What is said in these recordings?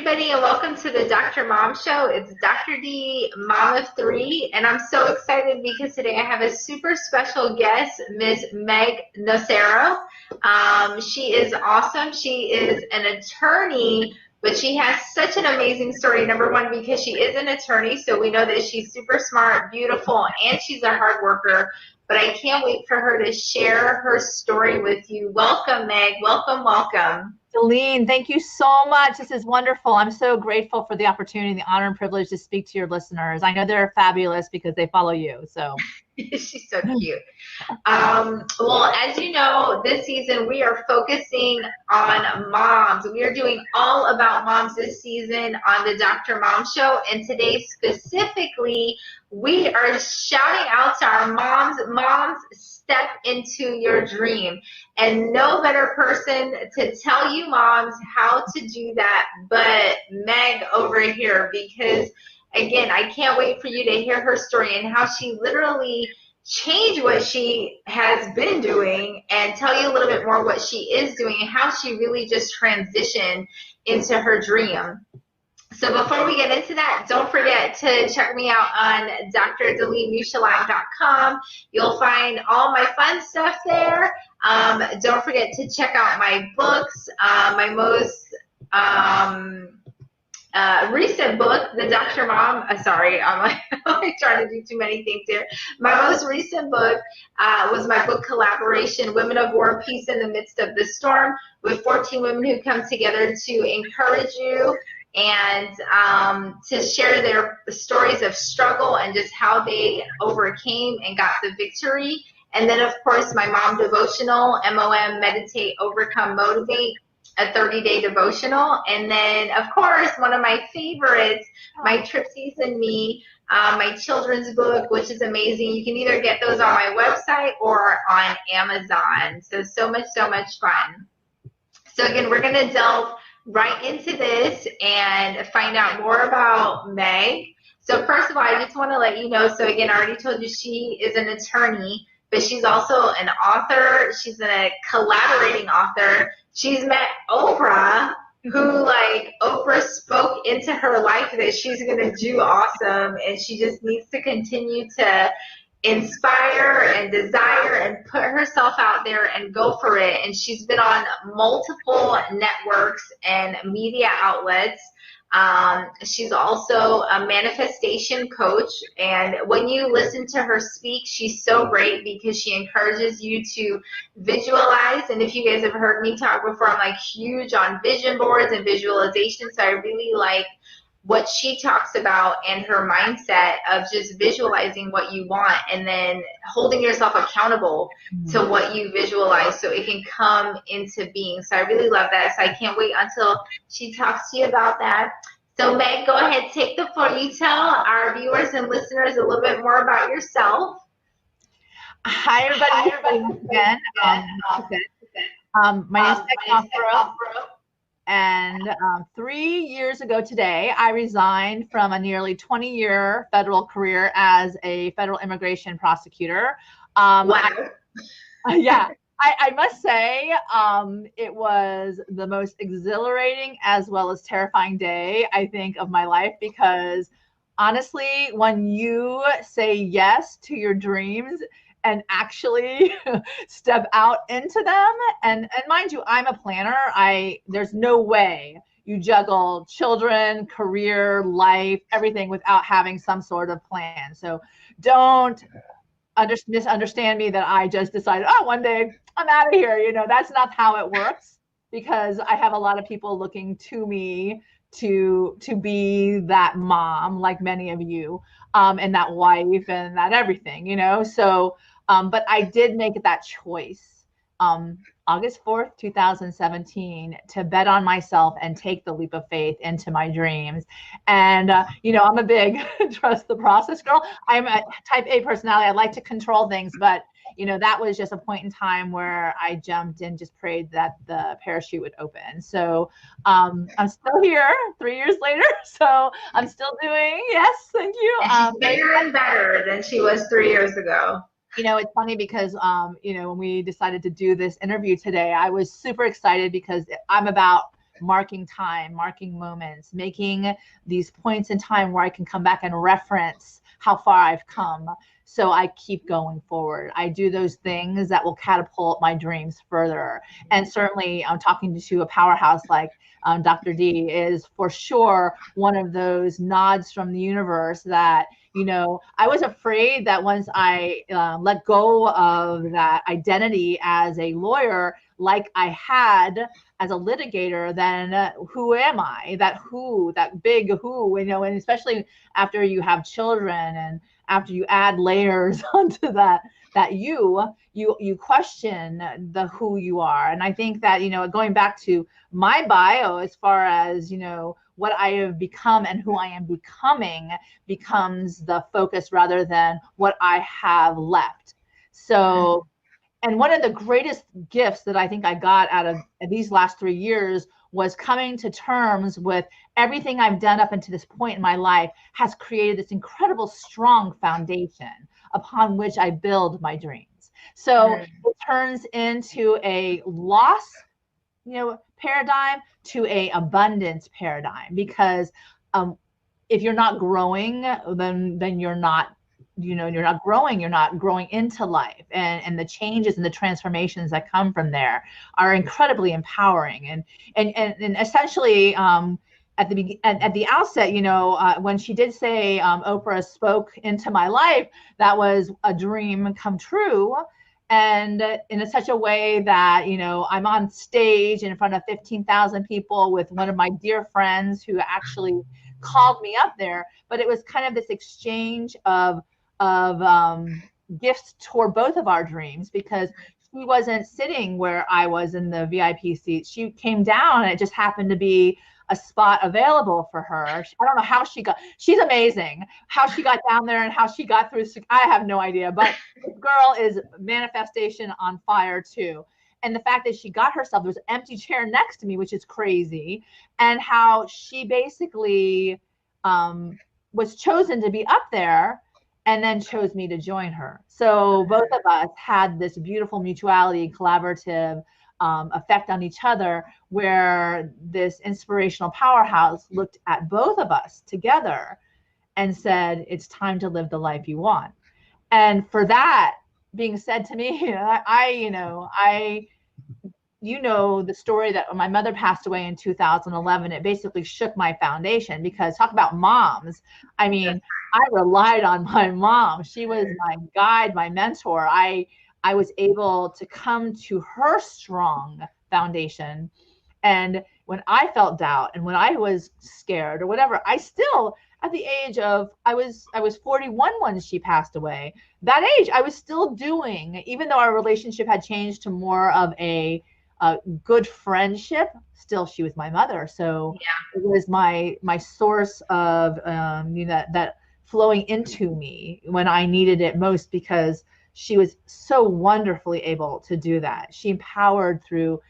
everybody, and welcome to the Dr. Mom Show. It's Dr. D, mom of three, and I'm so excited because today I have a super special guest, Ms. Meg Nocero. She is awesome. She is an attorney, but she has such an amazing story. Number one, because she is an attorney, so we know that she's super smart, beautiful, and she's a hard worker. But I can't wait for her to share her story with you. Welcome, Meg. Welcome, welcome. Celine, thank you so much. This is wonderful. I'm so grateful for the opportunity, the honor and privilege to speak to your listeners. I know they're fabulous because they follow you. So she's so cute. Well, as you know, this season we are focusing on moms. We are doing all about moms this season on the Dr. Mom Show. And today specifically, we are shouting out to our moms. Moms, step into your dream. And no better person to tell you moms how to do that but Meg over here, because again, I can't wait for you to hear her story and how she literally changed what she has been doing and tell you a little bit more what she is doing and how she really just transitioned into her dream. So before we get into that, don't forget to check me out on drdaleemushaline.com. You'll find all my fun stuff there. Don't forget to check out my books. My most recent book, The Dr. Mom, sorry, I'm trying to do too many things here. My most recent book was my book collaboration, Women of War, Peace in the Midst of the Storm, with 14 women who come together to encourage you and to share their stories of struggle and just how they overcame and got the victory. And then, of course, my mom devotional, MOM, Meditate, Overcome, Motivate, a 30-day devotional. And then, of course, one of my favorites, my Tripsies and Me, my children's book, which is amazing. You can either get those on my website or on Amazon. So much fun. So, again, we're going to delve right into this and find out more about Meg. So first of all, I just want to let you know, so again, I already told you she is an attorney, but she's also an author. She's a collaborating author. She's met Oprah, who Oprah spoke into her life that she's going to do awesome, and she just needs to continue to inspire and desire and put herself out there and go for it. And she's been on multiple networks and media outlets. She's also a manifestation coach, and when you listen to her speak, she's so great because she encourages you to visualize. And if you guys have heard me talk before, I'm huge on vision boards and visualization, so I really like what she talks about and her mindset of just visualizing what you want and then holding yourself accountable to what you visualize so it can come into being. So I really love that. So I can't wait until she talks to you about that. So Meg, go ahead, take the floor. You tell our viewers and listeners a little bit more about yourself. Hi, everybody. Again, my name is Meg Nocero. And 3 years ago today, I resigned from a nearly 20-year federal career as a federal immigration prosecutor. Wow. I must say it was the most exhilarating as well as terrifying day, I think, of my life, because honestly, when you say yes to your dreams and actually step out into them. And mind you, I'm a planner. There's no way you juggle children, career, life, everything without having some sort of plan. So don't misunderstand me that I just decided, oh, one day I'm out of here. That's not how it works, because I have a lot of people looking to me to be that mom, like many of you, and that wife and that everything, So, but I did make that choice August 4th, 2017, to bet on myself and take the leap of faith into my dreams. And, I'm a big trust the process girl. I'm a type A personality. I like to control things, but, that was just a point in time where I jumped and just prayed that the parachute would open. So I'm still here 3 years later. So I'm still doing, yes, thank you. And she's bigger and better than she was 3 years ago. It's funny because, when we decided to do this interview today, I was super excited because I'm about marking time, marking moments, making these points in time where I can come back and reference how far I've come. So I keep going forward. I do those things that will catapult my dreams further. And certainly I'm talking to a powerhouse like Dr. D is for sure one of those nods from the universe that, you know, I was afraid that once I let go of that identity as a lawyer, like I had as a litigator, then who am I? That big who, you know, and especially after you have children and after you add layers onto that you question the who you are. And I think that, you know, going back to my bio, as far as, you know, what I have become and who I am becoming becomes the focus rather than what I have left. So, and one of the greatest gifts that I think I got out of these last 3 years was coming to terms with everything I've done up until this point in my life has created this incredible strong foundation upon which I build my dreams. So it turns into a loss, you know, paradigm to a abundance paradigm, because if you're not growing, then you're not, you know, you're not growing into life, and the changes and the transformations that come from there are incredibly empowering. And essentially at the outset, you know, when she did say Oprah spoke into my life, that was a dream come true. And in such a way that, you know, I'm on stage in front of 15,000 people with one of my dear friends who actually called me up there. But it was kind of this exchange of gifts toward both of our dreams, because she wasn't sitting where I was in the VIP seat. She came down and it just happened to be a spot available for her. I don't know how she's amazing, how she got down there and how she got through. I have no idea, but this girl is manifestation on fire too. And the fact that she got herself, there was an empty chair next to me, which is crazy, and how she basically was chosen to be up there and then chose me to join her. So both of us had this beautiful mutuality, collaborative effect on each other, where this inspirational powerhouse looked at both of us together and said, it's time to live the life you want. And for that being said to me, you know, the story that when my mother passed away in 2011, it basically shook my foundation, because talk about moms. I mean, I relied on my mom. She was my guide, my mentor. I was able to come to her strong foundation. And when I felt doubt and when I was scared or whatever, I still, at the age of, I was 41 when she passed away. That age, I was still doing, even though our relationship had changed to more of a good friendship, still she was my mother. So it was my source of that flowing into me when I needed it most, because she was so wonderfully able to do that. She empowered through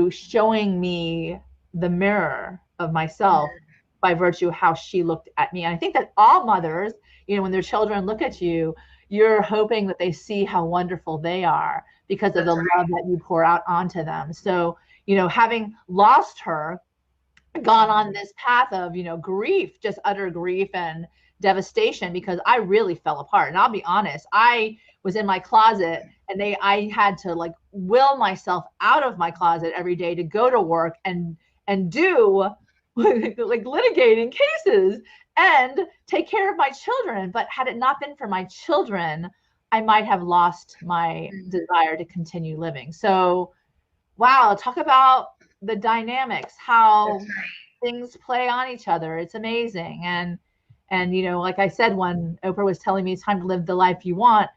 showing me the mirror of myself by virtue of how she looked at me. And I think that all mothers, you know, when their children look at you, you're hoping that they see how wonderful they are because of the love that you pour out onto them. So, you know, having lost her, gone on this path of, you know, grief, just utter grief and devastation, because I really fell apart. And I'll be honest, I was in my closet and I had to like will myself out of my closet every day to go to work and do like litigating cases and take care of my children. But had it not been for my children, I might have lost my desire to continue living. So, wow, talk about the dynamics, how things play on each other. It's amazing. And you know, like I said, when Oprah was telling me it's time to live the life you want,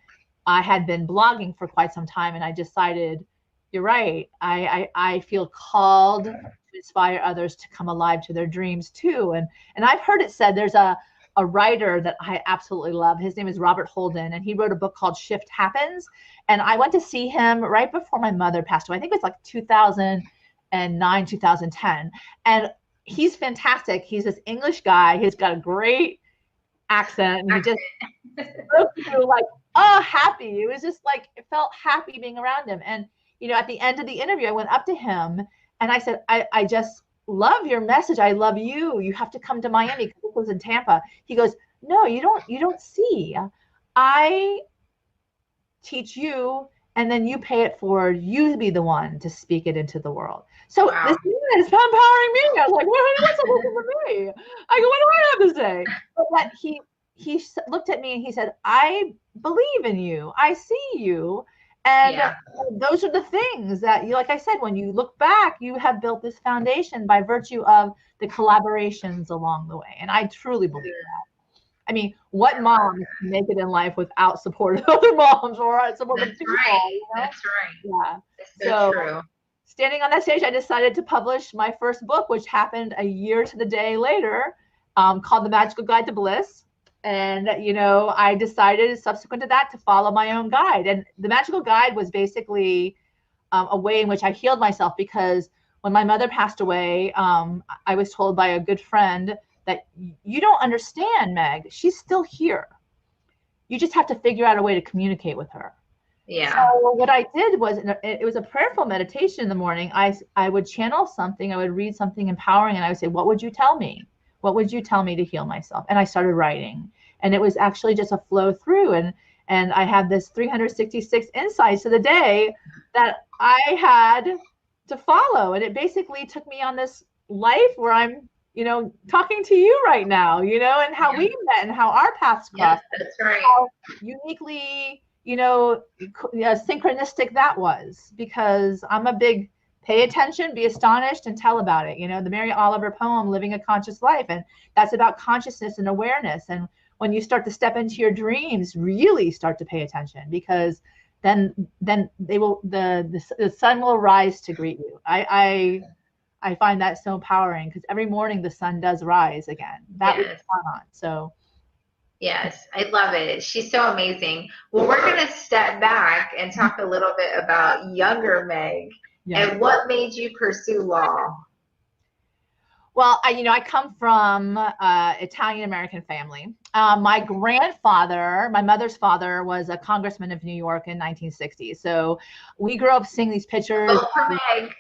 I had been blogging for quite some time, and I decided, you're right. I feel called to inspire others to come alive to their dreams too. And I've heard it said, there's a writer that I absolutely love. His name is Robert Holden, and he wrote a book called Shift Happens. And I went to see him right before my mother passed away. I think it was like 2009, 2010. And he's fantastic. He's this English guy. He's got a great accent, and he just spoke to like, oh, happy. It was just like, it felt happy being around him. And, you know, at the end of the interview, I went up to him And I said, I just love your message. I love you. You have to come to Miami because it was in Tampa. He goes, no, you don't see. I teach you, and then you pay it forward. You be the one to speak it into the world. So Wow. this man is empowering me. I was like, what's up for me? I go, what do I have to say? But that he looked at me and he said, I believe in you. I see you. And Yeah. those are the things that you, like I said, when you look back, you have built this foundation by virtue of the collaborations along the way. And I truly believe that. I mean, what mom can make it in life without support of other moms or support of people? Right. You know? That's right. Yeah. That's so true. Standing on that stage, I decided to publish my first book, which happened a year to the day later, called The Magical Guide to Bliss. And, you know, I decided subsequent to that to follow my own guide. And the Magical Guide was basically a way in which I healed myself, because when my mother passed away, I was told by a good friend that you don't understand, Meg. She's still here. You just have to figure out a way to communicate with her. Yeah. So what I did was, it was a prayerful meditation in the morning. I would channel something, I would read something empowering, and I would say, what would you tell me? What would you tell me to heal myself? And I started writing, and it was actually just a flow through. And I had this 366 insights of the day that I had to follow. And it basically took me on this life where I'm, you know, talking to you right now, you know, and how we met and how our paths crossed. Yeah, that's right. How uniquely, you know, synchronistic that was, because I'm a big pay attention, be astonished, and tell about it. You know, the Mary Oliver poem, Living a Conscious Life. And that's about consciousness and awareness. And when you start to step into your dreams, really start to pay attention, because then they will, the sun will rise to greet you. I find that so empowering, because every morning the sun does rise again. That was on. So yes, I love it. She's so amazing. Well, we're going to step back and talk a little bit about younger Meg and what made you pursue law. Well, I come from Italian-American family. My grandfather, my mother's father, was a congressman of New York in 1960. So we grew up seeing these pictures. Oh, for Meg.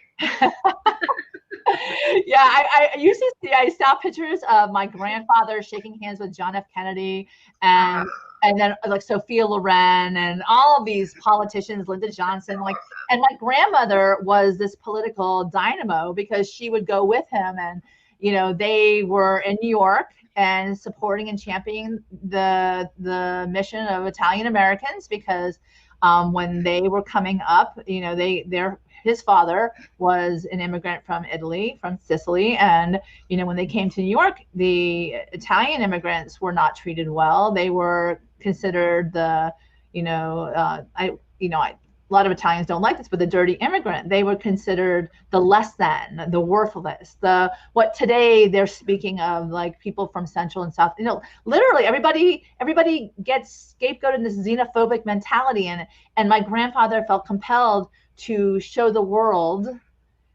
Yeah, I used to see, I saw pictures of my grandfather shaking hands with John F. Kennedy and then like Sophia Loren and all of these politicians, Lyndon Johnson, and my grandmother was this political dynamo, because she would go with him, and, you know, they were in New York and supporting and championing the mission of Italian Americans, because when they were coming up, you know, his father was an immigrant from Italy, from Sicily. And, you know, when they came to New York, the Italian immigrants were not treated well. They were considered a lot of Italians don't like this, but the dirty immigrant. They were considered the less than, the worthless, what today they're speaking of, like people from Central and South. You know, literally everybody gets scapegoated in this xenophobic mentality. And my grandfather felt compelled to show the world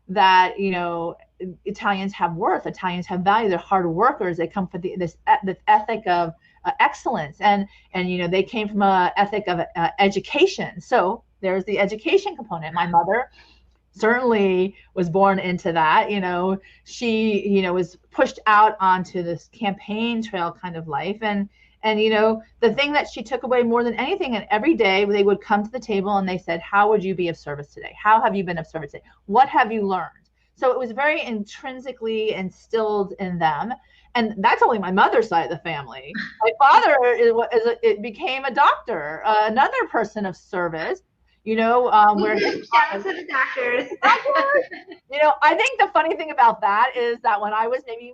that, you know, Italians have worth, Italians have value, they're hard workers, they come from this ethic of excellence, and you know, they came from an ethic of education. So there's the education component. My mother certainly was born into that. You know, she, you know, was pushed out onto this campaign trail kind of life. And, you know, the thing that she took away more than anything, and every day they would come to the table and they said, how would you be of service today? How have you been of service today? What have you learned? So it was very intrinsically instilled in them. And that's only my mother's side of the family. My father became a doctor, another person of service. You know, where shout out to the doctors. You know, I think the funny thing about that is that when I was maybe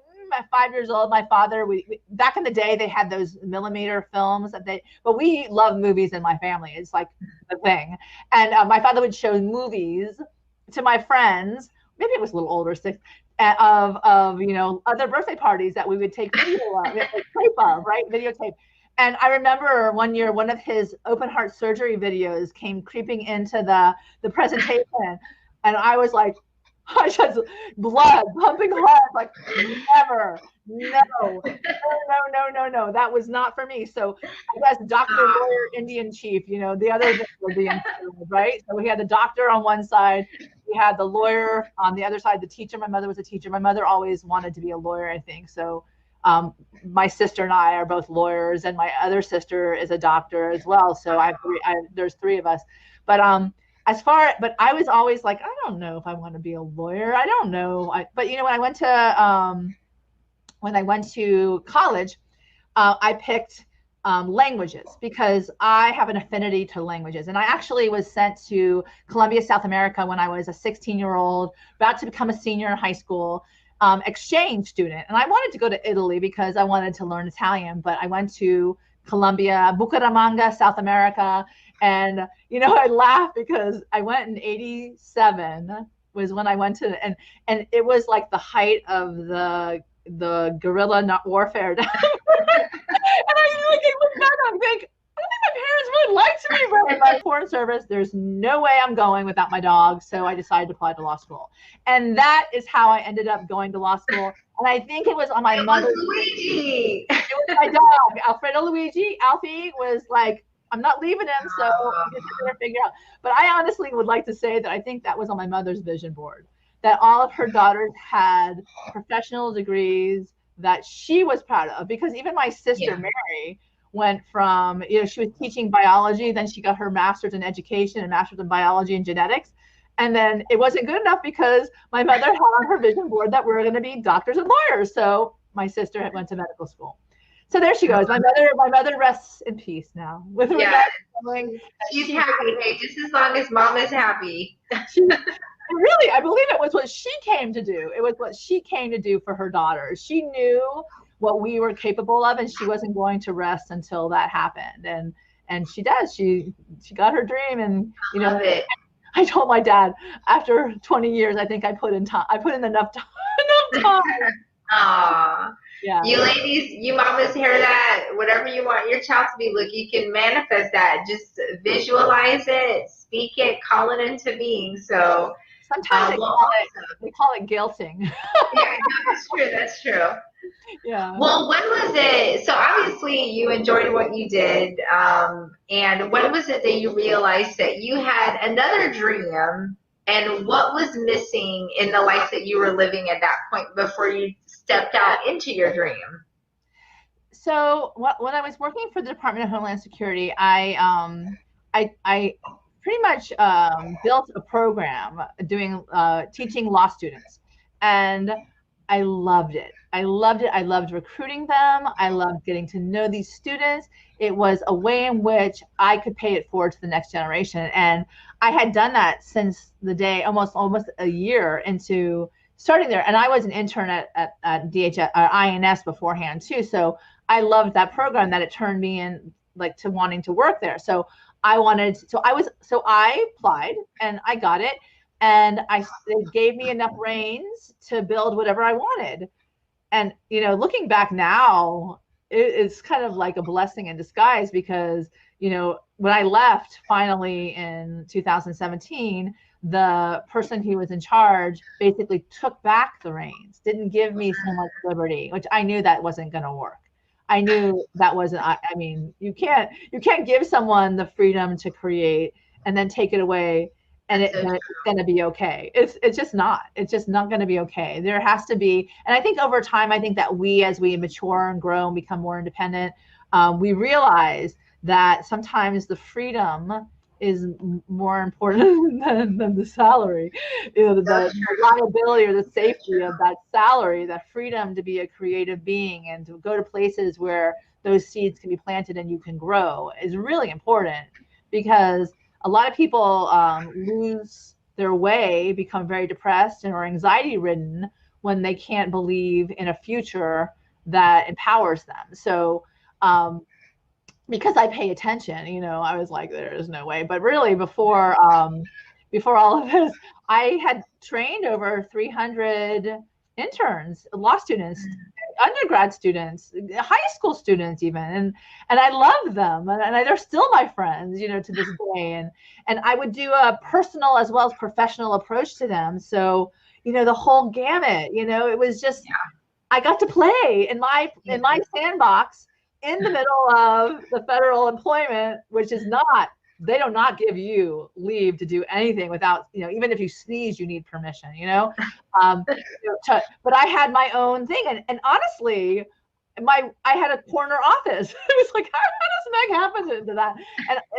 5 years old, my father, we back in the day, they had those millimeter films but we love movies in my family. It's like the thing. And my father would show movies to my friends. Maybe it was a little older, six, of you know, other birthday parties that we would take video of, tape of, right? Videotape. And I remember one year, one of his open heart surgery videos came creeping into the presentation. And I was like, I just blood pumping hard, like never, no. That was not for me. So I guess doctor, lawyer, Indian chief, you know, the other were the right? So we had the doctor on one side, we had the lawyer on the other side, the teacher. My mother was a teacher. My mother always wanted to be a lawyer, I think. So my sister and I are both lawyers, and my other sister is a doctor as well. So there's three of us. But but I was always like, I don't know if I want to be a lawyer. I don't know. But when I went to college, I picked languages because I have an affinity to languages. And I actually was sent to Colombia, South America when I was a 16-year-old, about to become a senior in high school, exchange student. And I wanted to go to Italy because I wanted to learn Italian, but I went to Colombia, Bucaramanga, South America. And, I laugh because I went in 87 was when I went to, and it was like the height of the guerrilla warfare. And I look back and think, I don't think my parents really liked me, but my foreign service, there's no way I'm going without my dog. So I decided to apply to law school. And that is how I ended up going to law school. And I think it was on my mother's. Luigi. It was my dog, Alfredo Luigi. Alfie was like, I'm not leaving him, so I just had to figure out. But I honestly would like to say that I think that was on my mother's vision board, that all of her daughters had professional degrees that she was proud of. Because even my sister, Mary, went from, she was teaching biology, then she got her master's in education and master's in biology and genetics. And then it wasn't good enough because my mother had on her vision board that we're going to be doctors and lawyers. So my sister went to medical school. So there she goes. My mother rests in peace now. She's happy. Hey, just as long as mom is happy. Really, I believe it was what she came to do. It was what she came to do for her daughters. She knew what we were capable of, and she wasn't going to rest until that happened. And she does. She got her dream, and love it. I told my dad after 20 years, I think I put in enough time. Aww. Yeah. You ladies, you mamas hear that. Whatever you want your child to be, look, you can manifest that. Just visualize it, speak it, call it into being. So sometimes they call it guilting. Yeah, no, that's true. Yeah. Well, when was it? So obviously you enjoyed what you did. And when was it that you realized that you had another dream? And what was missing in the life that you were living at that point before you stepped out into your dream? So when I was working for the Department of Homeland Security, I pretty much built a program teaching law students, and I loved it. I loved recruiting them. I loved getting to know these students. It was a way in which I could pay it forward to the next generation. And I had done that since the day, almost a year into starting there. And I was an intern at DHS, INS beforehand too. So I loved that program, that it turned me in to wanting to work there. So I applied and I got it. And it gave me enough reins to build whatever I wanted. And, looking back now, it's kind of like a blessing in disguise because, when I left finally in 2017, the person who was in charge basically took back the reins, didn't give me so much liberty, which I knew that wasn't going to work. I knew that wasn't, you can't give someone the freedom to create and then take it away and it's going to be okay. It's just not going to be okay. There has to be, and I think over time, I think that as we mature and grow and become more independent, we realize that sometimes the freedom is more important than the salary, the liability or the safety of that salary, that freedom to be a creative being and to go to places where those seeds can be planted and you can grow is really important, because a lot of people lose their way, become very depressed and or anxiety ridden when they can't believe in a future that empowers them. So because I pay attention, I was like, there is no way. But really before all of this, I had trained over 300 interns, law students, undergrad students, high school students even, and I loved them, and they're still my friends, to this day. And I would do a personal as well as professional approach to them. So, the whole gamut, it was just, I got to play in my sandbox in the middle of the federal employment, which is not they do not give you leave to do anything without, even if you sneeze, you need permission, but I had my own thing. And honestly, I had a corner office. It was like, how does Meg happen to that?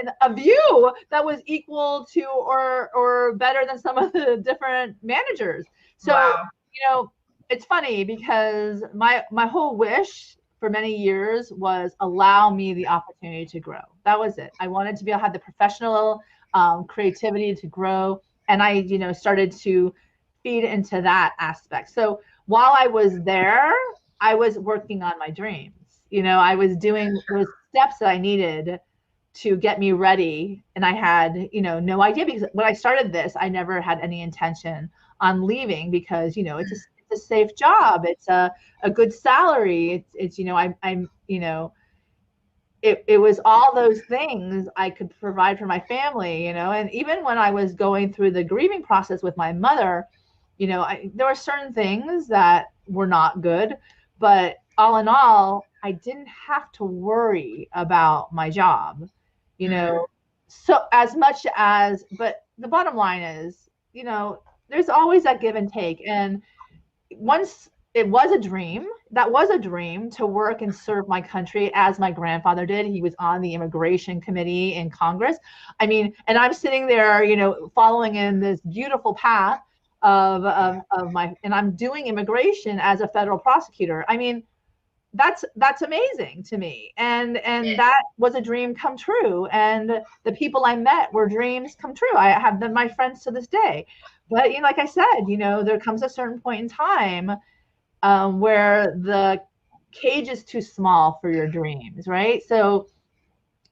And a view that was equal to or better than some of the different managers. So, wow. It's funny because my whole wish for many years was allow me the opportunity to grow. That was it. I wanted to be able to have the professional creativity to grow. And I, started to feed into that aspect. So while I was there, I was working on my dreams. I was doing those steps that I needed to get me ready. And I had, no idea, because when I started this, I never had any intention on leaving, because, it's a safe job. It's a good salary. It's I'm it was all those things I could provide for my family, and even when I was going through the grieving process with my mother, there were certain things that were not good, but all in all, I didn't have to worry about my job, so as much as, but the bottom line is, there's always that give and take. And once it was a dream, that was a dream to work and serve my country as my grandfather did. He was on the immigration committee in Congress. I mean, and I'm sitting there, following in this beautiful path of my, and I'm doing immigration as a federal prosecutor. I mean, that's amazing to me. And that was a dream come true. And the people I met were dreams come true. I have them my friends to this day. But like I said, there comes a certain point in time where the cage is too small for your dreams, right? So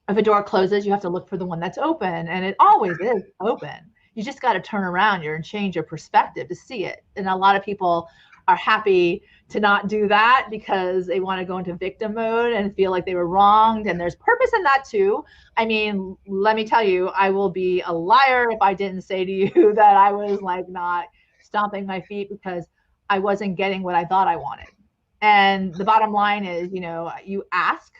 if a door closes, you have to look for the one that's open, and it always is open. You just got to turn around and change your perspective to see it. And a lot of people are happy to not do that because they want to go into victim mode and feel like they were wronged. And there's purpose in that too. I mean, let me tell you, I will be a liar if I didn't say to you that I was like not stomping my feet because I wasn't getting what I thought I wanted. And the bottom line is, you ask,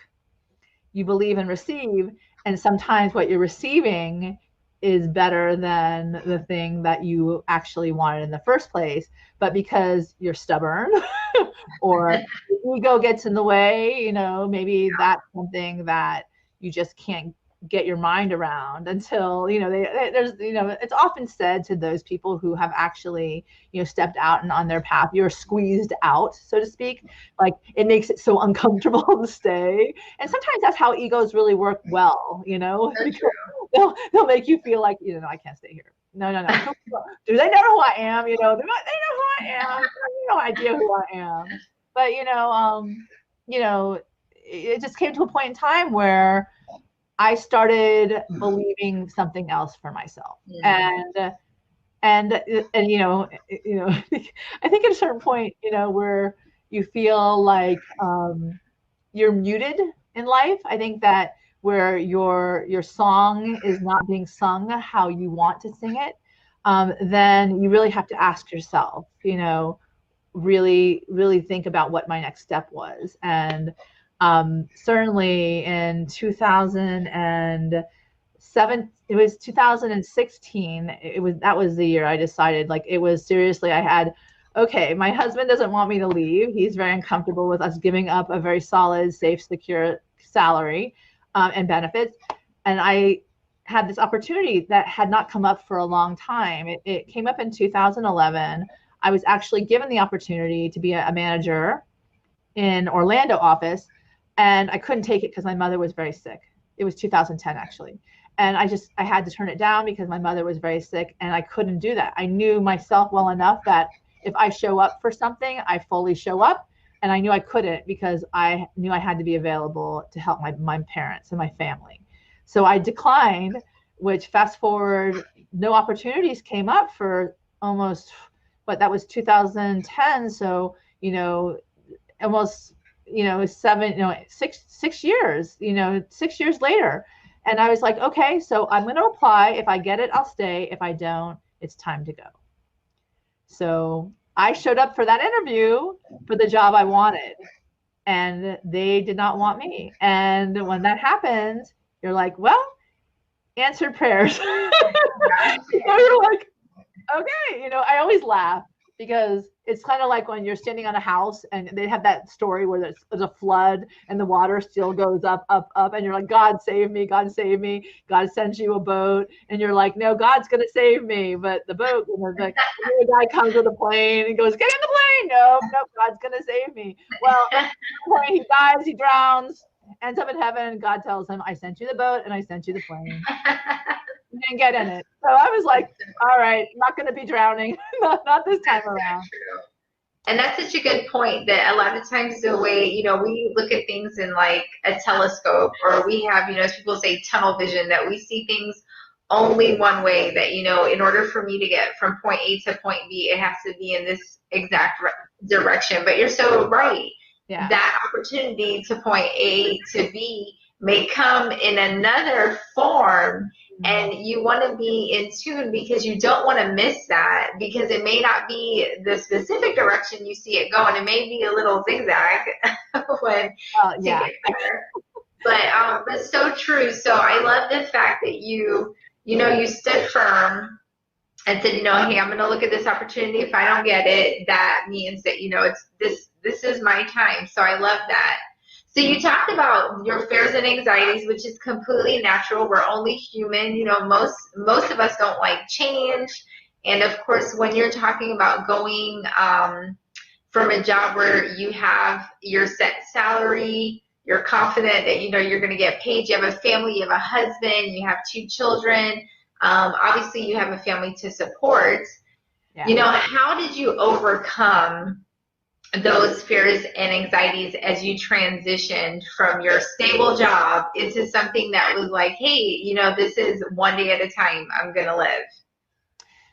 you believe and receive, and sometimes what you're receiving is better than the thing that you actually wanted in the first place. But because you're stubborn or ego gets in the way, maybe that's something that you just can't get your mind around until, there's, it's often said to those people who have actually, stepped out and on their path, you're squeezed out, so to speak. Like it makes it so uncomfortable to stay. And sometimes that's how egos really work well, they'll make you feel like, I can't stay here. No. Do they know who I am? They know who I am. No idea who I am. But it just came to a point in time where I started believing something else for myself. And I think at a certain point, where you feel like you're muted in life. I think that where your song is not being sung how you want to sing it, then you really have to ask yourself, really, really think about what my next step was. And certainly in 2007, it was 2016. That was the year I decided, like, it was seriously, okay, my husband doesn't want me to leave. He's very uncomfortable with us giving up a very solid, safe, secure salary and benefits. And I had this opportunity that had not come up for a long time. It came up in 2011. I was actually given the opportunity to be a manager in Orlando office, and I couldn't take it because my mother was very sick. It was 2010 actually. And I had to turn it down because my mother was very sick, and I couldn't do that. I knew myself well enough that if I show up for something, I fully show up. And I knew I couldn't because I knew I had to be available to help my parents and my family. So I declined, which fast forward, no opportunities came up for almost, that was 2010. So, almost, 6 years, 6 years later. And I was like, okay, so I'm going to apply. If I get it, I'll stay. If I don't, it's time to go. So I showed up for that interview for the job I wanted, and they did not want me. And when that happens, you're like, well, answered prayers. So you're like, okay, I always laugh because it's kind of like when you're standing on a house and they have that story where there's a flood and the water still goes up, up, up, and you're like, God save me, God save me. God sends you a boat, and you're like, no, God's gonna save me, but the boat, the guy comes with a plane and goes, get in the plane. Nope, nope, God's gonna save me. Well, at one point he dies, he drowns, ends up in heaven. God tells him, I sent you the boat and I sent you the plane. You didn't get in it. So I was like, all right, I'm not going to be drowning. not this time around. True. And that's such a good point that a lot of times the way, we look at things in like a telescope, or we have, as people say, tunnel vision, that we see things only one way, that, in order for me to get from point A to point B, it has to be in this exact direction. But you're so right. Yeah. That opportunity to point A to B may come in another form, and you want to be in tune because you don't want to miss that, because it may not be the specific direction you see it going. It may be a little zigzag when to get there. But so true. So I love the fact that you stood firm and said, hey, I'm going to look at this opportunity. If I don't get it, that means that, it's this is my time. So I love that. So you talked about your fears and anxieties, which is completely natural. We're only human. Most of us don't like change. And of course, when you're talking about going from a job where you have your set salary, you're confident that, you're going to get paid. You have a family, you have a husband, you have 2 children. Obviously, you have a family to support. Yeah. How did you overcome those fears and anxieties as you transitioned from your stable job into something that was like, hey, this is one day at a time, I'm going to live?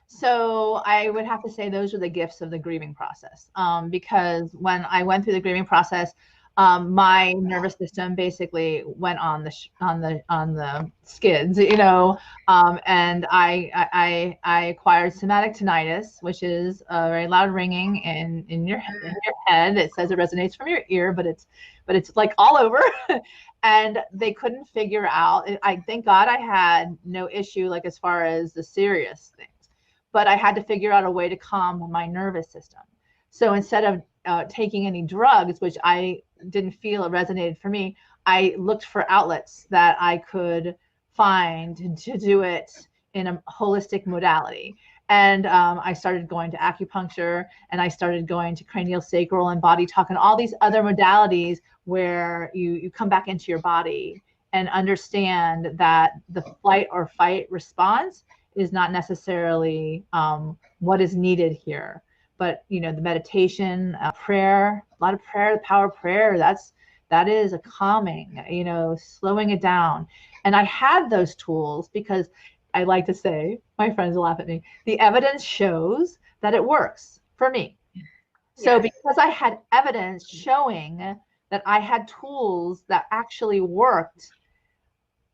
So I would have to say those are the gifts of the grieving process. Because when I went through the grieving process, my nervous system basically went on the skids, and I acquired somatic tinnitus, which is a very loud ringing in your head. It says it resonates from your ear, but it's like all over. And they couldn't figure out. I thank God I had no issue, like as far as the serious things, but I had to figure out a way to calm my nervous system. So instead of taking any drugs, which I didn't feel it resonated for me, I looked for outlets that I could find to do it in a holistic modality. And I started going to acupuncture, and I started going to cranial sacral and body talk and all these other modalities where you come back into your body and understand that the flight or fight response is not necessarily what is needed here. But the meditation, prayer, a lot of prayer, the power of prayer, that is a calming, slowing it down. And I had those tools because I like to say, my friends laugh at me, the evidence shows that it works for me. So because I had evidence showing that I had tools that actually worked,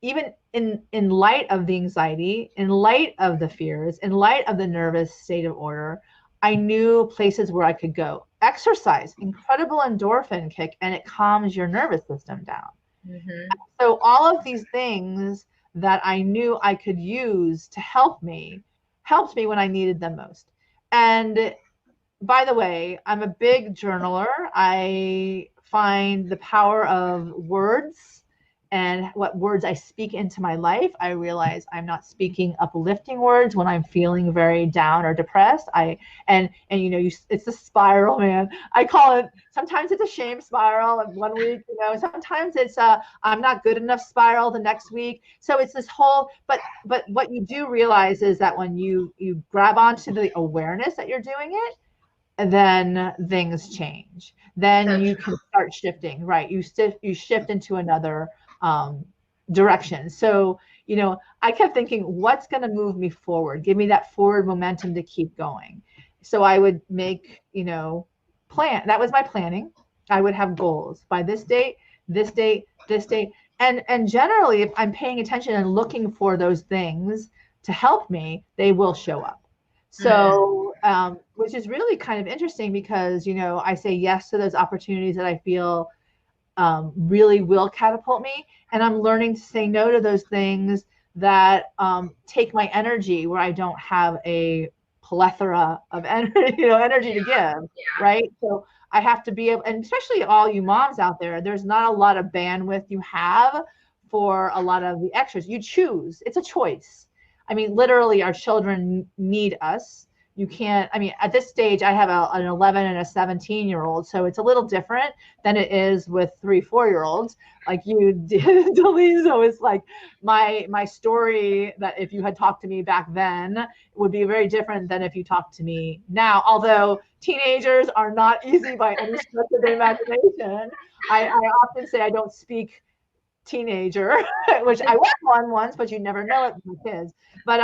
even in light of the anxiety, in light of the fears, in light of the nervous state of order, I knew places where I could go. Exercise, incredible endorphin kick, and it calms your nervous system down. Mm-hmm. So all of these things that I knew I could use to help me helped me when I needed them most. And by the way, I'm a big journaler. I find the power of words and what words I speak into my life. I realize I'm not speaking uplifting words when I'm feeling very down or depressed. It's a spiral, man. I call it, sometimes it's a shame spiral. And one week, sometimes it's I'm not good enough spiral the next week. So it's this whole, but what you do realize is that when you grab onto the awareness that you're doing it, then things change. Then you can start shifting, right? You shift into another direction. So, I kept thinking, what's going to move me forward? Give me that forward momentum to keep going. So I would make, plan. That was my planning. I would have goals by this date, this date, this date. And generally, if I'm paying attention and looking for those things to help me, they will show up. So, which is really kind of interesting because, I say yes to those opportunities that I feel really will catapult me. And I'm learning to say no to those things that take my energy where I don't have a plethora of energy, energy to give, right? So I have to be able, and especially all you moms out there, there's not a lot of bandwidth you have for a lot of the extras. You choose. It's a choice. I mean, literally, our children need us. You can't, I mean, at this stage, I have an 11 and a 17-year-old, so it's a little different than it is with 3-4-year-olds like you did, Delise. So it's like my story that if you had talked to me back then would be very different than if you talked to me now. Although teenagers are not easy by any stretch of the imagination. I often say I don't speak teenager, which I was one once, but you never know it with kids. But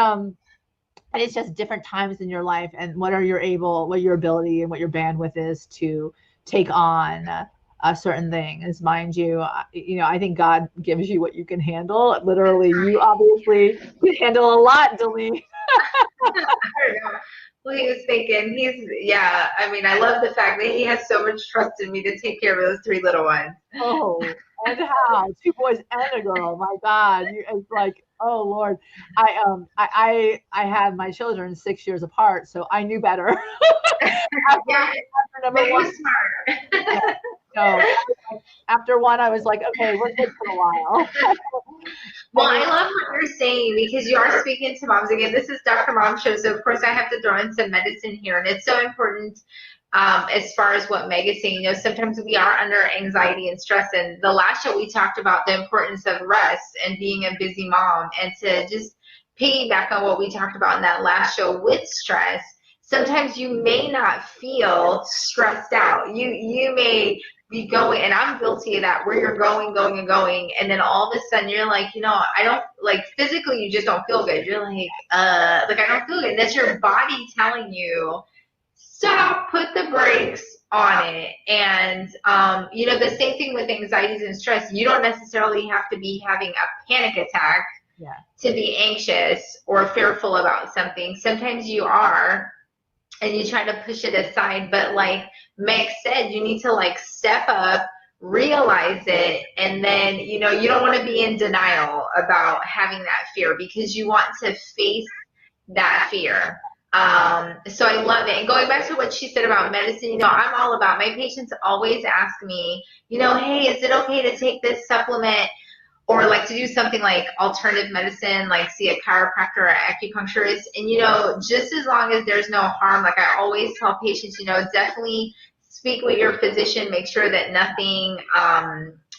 and it's just different times in your life and what your ability and what your bandwidth is to take on certain things. Mind you, I think God gives you what you can handle. Literally, you obviously can handle a lot, Delene. I don't know. Well, he was thinking, I mean, I love the fact that he has so much trust in me to take care of those 3 little ones. Oh, and how 2 boys and a girl. My God, it's like, oh Lord. I had my children 6 years apart, so I knew better. after number 1, smart. So after 1, I was like, okay, we're good for a while. Well, I love what you're saying because you are speaking to moms. Again, this is Dr. Mom Show, so of course I have to throw in some medicine here, and it's so important. As far as what Meg is saying, sometimes we are under anxiety and stress. And the last show we talked about the importance of rest and being a busy mom. And to just piggyback on what we talked about in that last show with stress, sometimes you may not feel stressed out. You may be going, and I'm guilty of that, where you're going, and then all of a sudden you're like, I don't, like, physically you just don't feel good. You're like, I don't feel good. And that's your body telling you, stop, put the brakes on it. And, the same thing with anxieties and stress. You don't necessarily have to be having a panic attack to be anxious or fearful about something. Sometimes you are, and you try to push it aside. But like Meg said, you need to step up, realize it, and then, you don't want to be in denial about having that fear because you want to face that fear. So I love it. And going back to what she said about medicine, I'm all about, my patients always ask me, hey, is it okay to take this supplement or to do something like alternative medicine, like see a chiropractor or acupuncturist? And, just as long as there's no harm, like I always tell patients, definitely speak with your physician, make sure that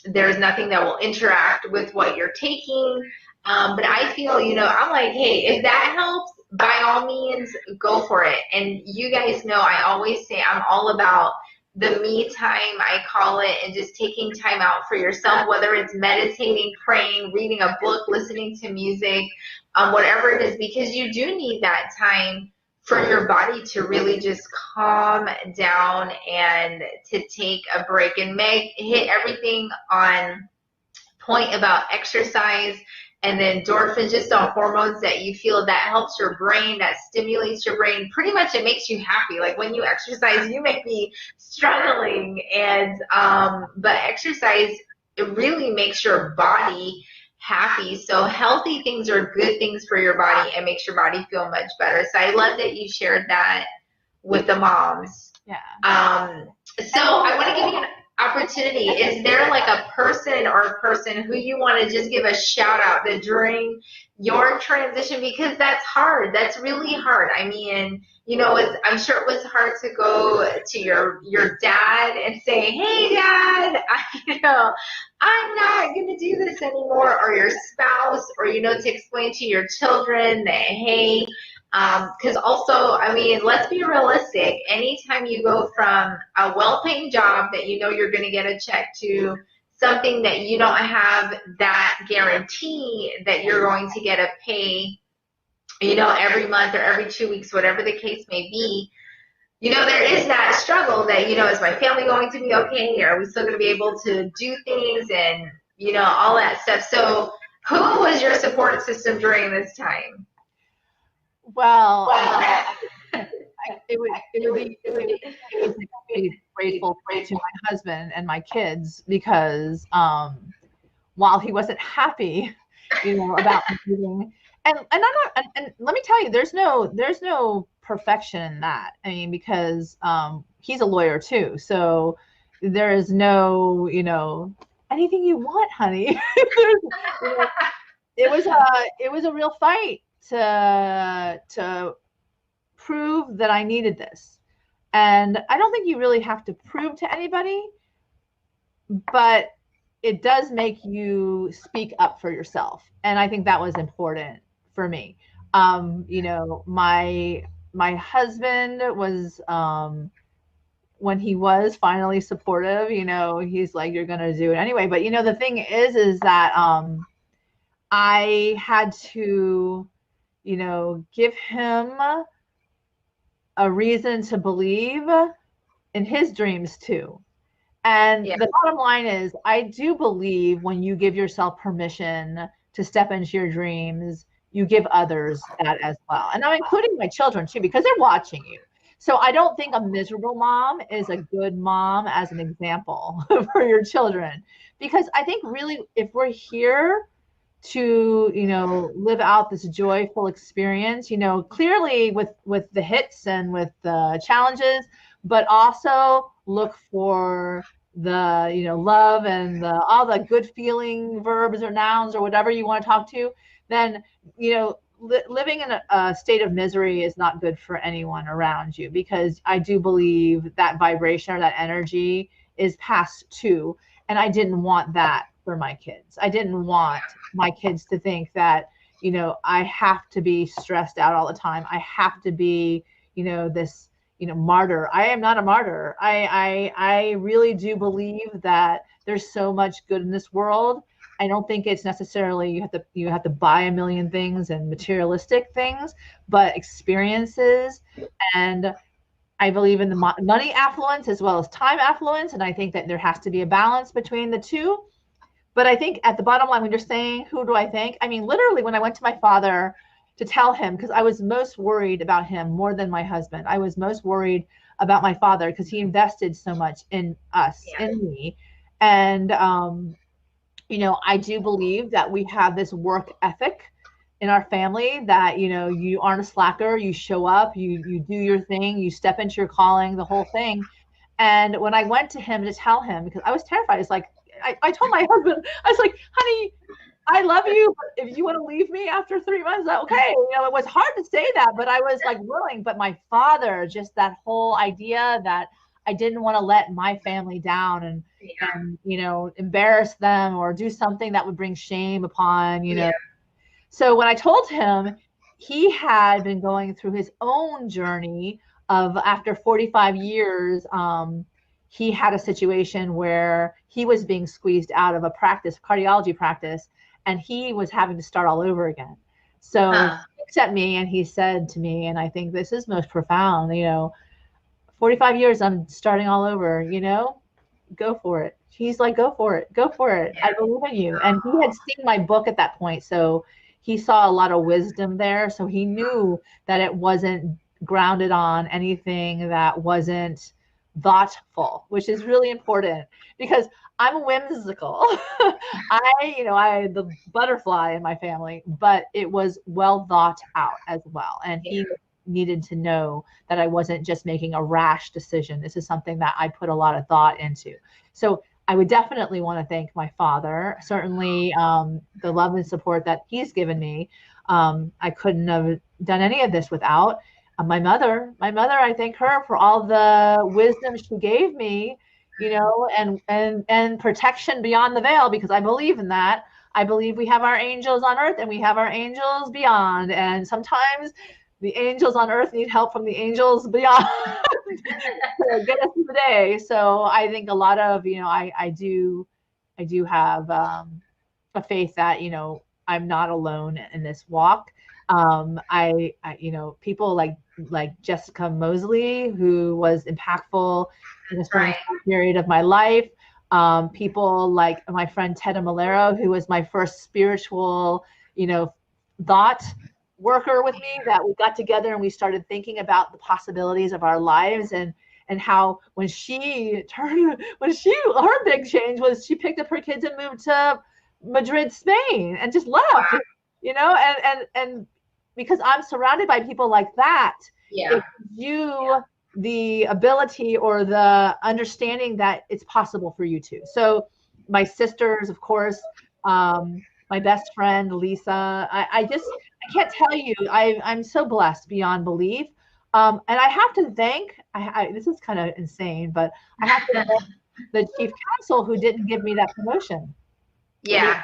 there's nothing that will interact with what you're taking. But I feel, I'm like, hey, if that helps, by all means, go for it. And you guys know, I always say I'm all about the me time, I call it, and just taking time out for yourself, whether it's meditating, praying, reading a book, listening to music, whatever it is, because you do need that time for your body to really just calm down and to take a break. And Meg hit everything on point about exercise and then endorphins, just the hormones that you feel that helps your brain, that stimulates your brain. Pretty much it makes you happy. Like when you exercise, you may be struggling, and but exercise, it really makes your body happy. So healthy things are good things for your body and makes your body feel much better. So I love that you shared that with the moms. Yeah. So I want to give you an opportunity. Is there a person who you want to just give a shout out that during your transition, because that's hard, that's really hard. I mean, I'm sure it was hard to go to your dad and say, hey Dad, I'm not going to do this anymore, or your spouse, or to explain to your children that, hey, because also, I mean, let's be realistic. Anytime you go from a well-paying job that you're going to get a check to something that you don't have that guarantee that you're going to get a pay, every month or every 2 weeks, whatever the case may be, there is that struggle that, is my family going to be okay? Are we still going to be able to do things and, all that stuff? So who was your support system during this time? Well, it would be grateful to my husband and my kids because while he wasn't happy, about moving. And I'm not, and let me tell you, there's no perfection in that. I mean, because he's a lawyer too, so there is no, anything you want, honey. It was a real fight to prove that I needed this. And I don't think you really have to prove to anybody, but it does make you speak up for yourself. And I think that was important for me. My husband was, when he was finally supportive, he's like, you're going to do it anyway. But, the thing is that I had to, give him a reason to believe in his dreams too. And the bottom line is, I do believe when you give yourself permission to step into your dreams, you give others that as well. And I'm including my children too, because they're watching you. So I don't think a miserable mom is a good mom as an example for your children. Because I think really, if we're here to, live out this joyful experience, clearly with the hits and with the challenges, but also look for the, love and all the good feeling verbs or nouns or whatever you want to talk to, then, living in a state of misery is not good for anyone around you, because I do believe that vibration or that energy is passed too. And I didn't want that for my kids. I didn't want my kids to think that, I have to be stressed out all the time. I have to be, this, martyr. I am not a martyr. I really do believe that there's so much good in this world. I don't think it's necessarily you have to buy a million things and materialistic things, but experiences. And I believe in the money affluence as well as time affluence. And I think that there has to be a balance between the two. But I think at the bottom line, when you're saying, who do I thank? I mean, literally, when I went to my father to tell him, because I was most worried about him more than my husband. I was most worried about my father because he invested so much in us, in me. And, I do believe that we have this work ethic in our family that, you aren't a slacker, you show up, you do your thing, you step into your calling, the whole thing. And when I went to him to tell him, because I was terrified, it's like, I told my husband, I was like, honey, I love you, but if you want to leave me after 3 months, okay. It was hard to say that, but I was like willing. But my father, just that whole idea that I didn't want to let my family down and embarrass them or do something that would bring shame upon, So when I told him, he had been going through his own journey of, after 45 years, he had a situation where he was being squeezed out of a cardiology practice, and he was having to start all over again. So he looked at me and he said to me, and I think this is most profound, 45 years, I'm starting all over, go for it. He's like, go for it. Go for it. I believe in you. And he had seen my book at that point. So he saw a lot of wisdom there. So he knew that it wasn't grounded on anything that wasn't thoughtful, which is really important, because I'm whimsical. I the butterfly in my family, but it was well thought out as well. And he needed to know that I wasn't just making a rash decision. This is something that I put a lot of thought into. So I would definitely want to thank my father. Certainly the love and support that he's given me. I couldn't have done any of this without. My mother, I thank her for all the wisdom she gave me, and protection beyond the veil, because I believe in that. I believe we have our angels on earth and we have our angels beyond. And sometimes the angels on earth need help from the angels beyond to get us through the day. So I think a lot of, I do have a faith that, I'm not alone in this walk. I people like Jessica Mosley, who was impactful in this period of my life. People like my friend Teta Malero, who was my first spiritual, thought worker with me, that we got together and we started thinking about the possibilities of our lives, and how her big change was she picked up her kids and moved to Madrid, Spain, and just left, Wow. you know, and because I'm surrounded by people like that, Yeah. it gives you the ability or the understanding that it's possible for you too. So my sisters, of course, my best friend, Lisa, I can't tell you, I'm so blessed beyond belief. And I have to thank, this is kind of insane, but I have to thank the chief counsel who didn't give me that promotion. Yeah.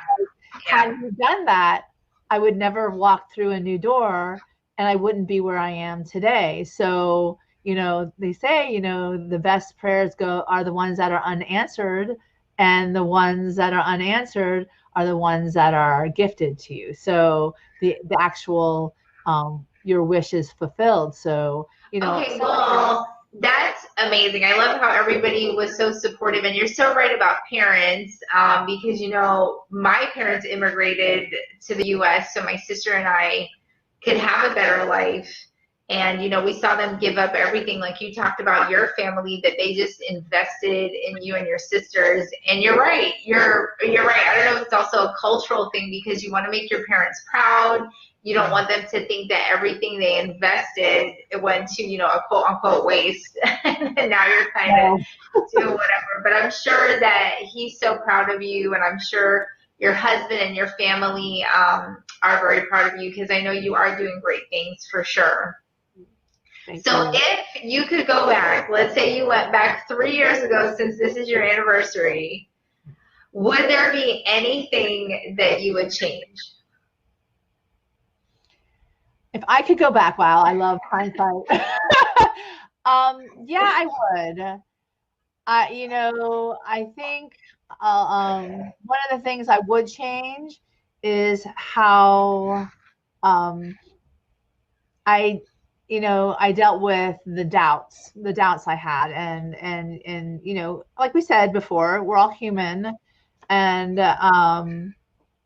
Had he done that, I would never have walked through a new door and I wouldn't be where I am today. So, you know, they say, you know, the best prayers are the ones that are unanswered, and the ones that are unanswered are the ones that are gifted to you. So the actual your wish is fulfilled. So, you know, Okay, well, that's amazing. I love how everybody was so supportive, and you're so right about parents, because you know my parents immigrated to the U.S. so my sister and I could have a better life. And you know, we saw them give up everything, like you talked about your family, that they just invested in you and your sisters. And you're right. You're right. I don't know if it's also a cultural thing because you want to make your parents proud. You don't want them to think that everything they invested it went to, you know, a quote unquote waste. And now you're kind of doing whatever. But I'm sure that he's so proud of you, and I'm sure your husband and your family are very proud of you because I know you are doing great things for sure. thank So you. if you could go back, let's say you went back 3 years ago since this is your anniversary, would there be anything that you would change? If I could go back, wow, I love hindsight. Yeah, I would. You know, I think one of the things I would change is how um, I, you know, I dealt with the doubts I had, and you know, like we said before, we're all human, and